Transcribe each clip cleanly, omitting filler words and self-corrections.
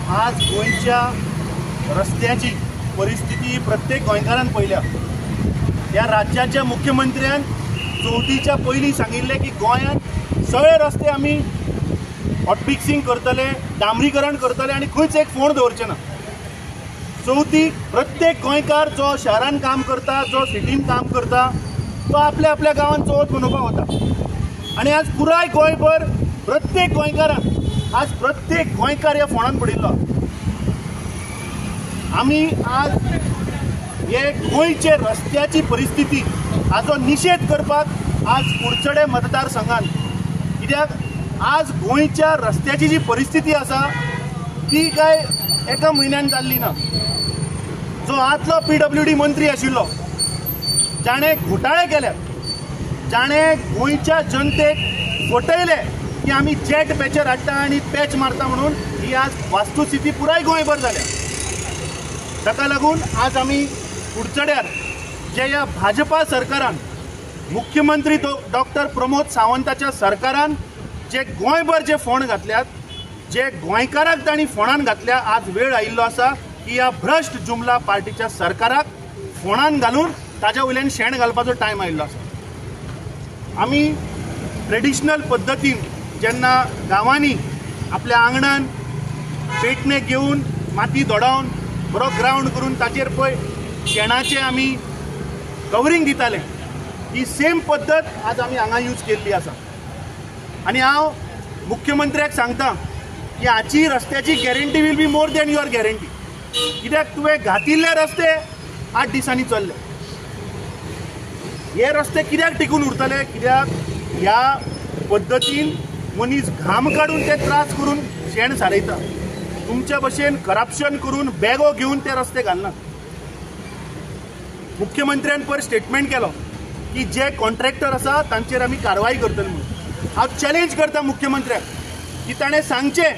आज गोंयच्या रस्त्याची परिस्थिती प्रत्येक गोंयकारान पळयल्या। ह्या राज्याच्या मुख्यमंत्र्यान चवथीच्या पयलीं सांगिल्लें की गोंयांत सगळे रस्ते आमी हॉटमिक्सिंग करतले, डांबरीकरण करतले आनी खंयच एक फोंड दवरचे ना। चवथीक प्रत्येक गोंयकार जो शहरान काम करता, जो सिटीन काम करता, तो आपल्या आपल्या गांवांत चवथ मनोवपाक वता। आनी आज पुराय गोंयभर प्रत्येक गोंयकारान आज प्रत्येक गोंयकार ह्या फोंडान पडिल्लो। आमी आज हे गोंयचे रस्त्याची परिस्थिती हाचो निशेध करपाक आज कुडचडे मतदारसंघात, कित्याक आज गोंयच्या रस्त्याची जी परिस्थिती आसा ती काय एका म्हयन्यान जाल्ली ना। जो आदलो PWD मंत्री आशिल्लो जाणे घोटाळे केले, जाणे गोंयच्या जनतेक फटयले की आमी जेट पॅचर हाडटा आनी पॅच मारता म्हणून, ही आज वास्तुस्थिती पुराय गोंयभर जाल्या। ताका लागून आज आमी कुडचड्यार जे ह्या भाजपा सरकारान, मुख्यमंत्री डॉक्टर प्रमोद सावंताच्या सरकारान जे गोंयभर जे फोंड घातल्यात, जे गोंयकाराक तांणी फोंडान घातल्या, आज वेळ आयिल्लो आसा की ह्या भ्रश्ट जुमला पार्टीच्या सरकाराक फोंडान घालून ताच्या वयल्यान शेण घालपाचो टायम आयिल्लो आसा। आमी ट्रेडिशनल पद्दतीन जेन्ना गांवांनी आपल्या आंगणान पेटणे घेवन माती दोडावन बरो ग्राउंड करून ताचेर पळय शेणाचे आमी कवरिंग दिताले, ही सेम पद्दत आज आमी हांगा यूज केल्ली आसा। आनी हांव मुख्यमंत्र्याक सांगता की हाची रस्त्याची guarantee will be more than your guarantee, कित्याक तुवें घातिल्ले रस्ते 8 दिसांनी चल्ले। हे रस्ते कित्याक टिकून उरतले? कित्याक ह्या पद्दतीन मनीस घाम काडून ते त्रास करून शेण सारयता। तुमच्या भशेन करप्शन करून बॅगो घेवन ते रस्ते घालना। मुख्यमंत्र्यान पयर स्टेटमेंट केलो की जे कॉन्ट्रॅक्टर आसा तांचेर आमी कारवाई करतले म्हणून। हांव चॅलेंज करता मुख्यमंत्र्याक की ताणें सांगचें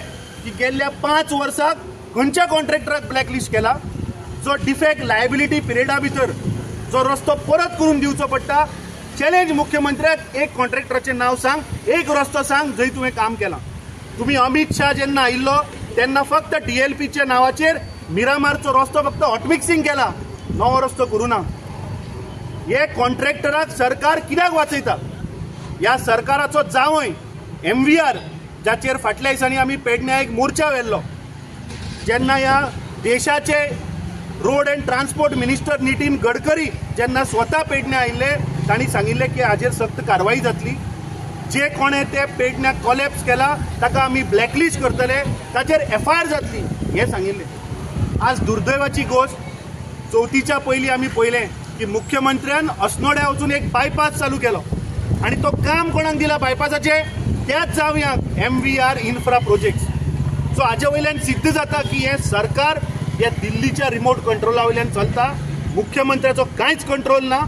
की गेल्ल्या 5 वर्साक खंयच्या कॉन्ट्रॅक्टराक ब्लॅकलिस्ट केला, जो डिफेक्ट लायबिलिटी पिरियडा भितर जो रस्तो परत करून दिवचो पडटा। चॅलेंज मुख्यमंत्र्याक, एक कॉन्ट्रॅक्टराचें नांव सांग, एक रस्तो सांग जंय तुवें काम केलां। तुमी अमित शाह जेन्ना आयिल्लो तेन्ना फक्त DLPच्या नांवाचेर मिरामारचो रस्तो फक्त हॉटमिक्सिंग केला, नवो रस्तो करूं ना। हे कॉन्ट्रॅक्टराक सरकार कित्याक वाचयता? ह्या सरकाराचो जावय MVR, जाचेर फाटल्या दिसांनी आमी पेडण्यां एक मोर्चा व्हेल्लो, जेन्ना ह्या देशाचे road end transport minister Nitin Gadkari जेन्ना स्वता पेडण्यां आयिल्ले, तांणी सांगिल्लें की हाजेर सक्त कारवाई जातली। जे कोणे ते पेडण्याक कॉलेप्स केला ताका आमी ब्लॅकलिस्ट करतले, ताचेर FIR जातली, हें सांगिल्लें। आज दुर्दैवाची गोश्ट, चवथीच्या पयलीं आमी पळयलें की मुख्यमंत्र्यान अस्नोड्या वचून एक बायपास चालू केलो आनी तो काम कोणाक दिला बायपासाचे? त्याच जावयांक, MVR इन्फ्रा प्रोजेक्ट्स। सो हाचे वयल्यान सिद्ध जाता की हे सरकार हे दिल्लीच्या रिमोट कंट्रोला वयल्यान चलता, मुख्यमंत्र्याचो कांयच कंट्रोल ना।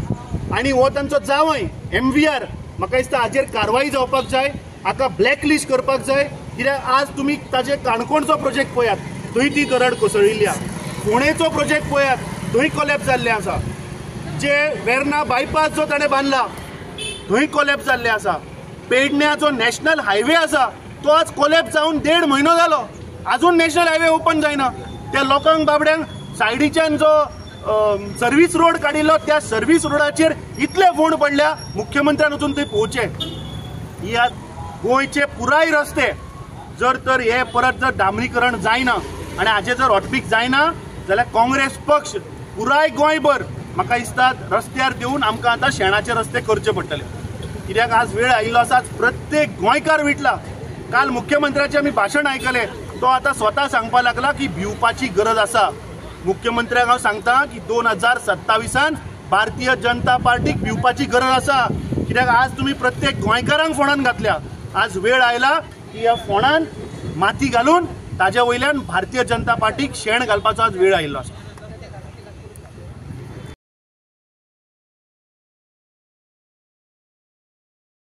आनी हो तांचो जावय MVR, म्हाका दिसता हाजेर कारवाई जावपाक जाय, हाका ब्लॅकलिस्ट करपाक जाय, कित्याक आज तुमी ताजे काणकोणचो प्रोजेक्ट पळयात, थंय ती दरड कोसळिल्ली आसा। फोंडेचो प्रोजेक्ट पळयात, थंय कॉलेप्स जाल्लें आसा। जे वेर्ना बायपास जो ताणें बांदला थंय कॉलेप्स जाल्लें आसा। पेडण्याचो नॅशनल हायवे आसा तो आज कॉलेप्स जावन 1.5 म्हयनो जालो, आजून नॅशनल हायवे ओपन जायना। त्या लोकांक बाबड्यांक सायडीच्यान जो सर्वीस रोड काडिल्लो, त्या सर्वीस रोडाचेर इतले फोंड पडल्या, मुख्यमंत्र्यान वचून थंय पोवचे। ह्या गोंयचे पुराय रस्ते जर तर हे परत जर डांबरीकरण जायना आनी हाचे जर हॉटमिक्स जायना जाल्यार काँग्रेस पक्ष पुराय गोंयभर म्हाका दिसता रस्त्यार देऊन आमकां आतां शेणाचे रस्ते करचे पडटले, कित्याक आज वेळ आयिल्लो आसा। प्रत्येक गोंयकार विटला। काल मुख्यमंत्र्याचें आमी भाशण आयकलें, तो आतां स्वता सांगपाक लागला की भिवपाची गरज आसा। मुख्यमंत्र्याक हांव सांगता की 2027 भारतीय जनता पार्टीक भिवपाची गरज आसा, कित्याक आज तुमी प्रत्येक गोंयकारांक फोंडान घातल्या। आज वेळ आयला की ह्या फोंडान माती घालून ताच्या वयल्यान भारतीय जनता पार्टीक शेण घालपाचो आज वेळ आयिल्लो आसा।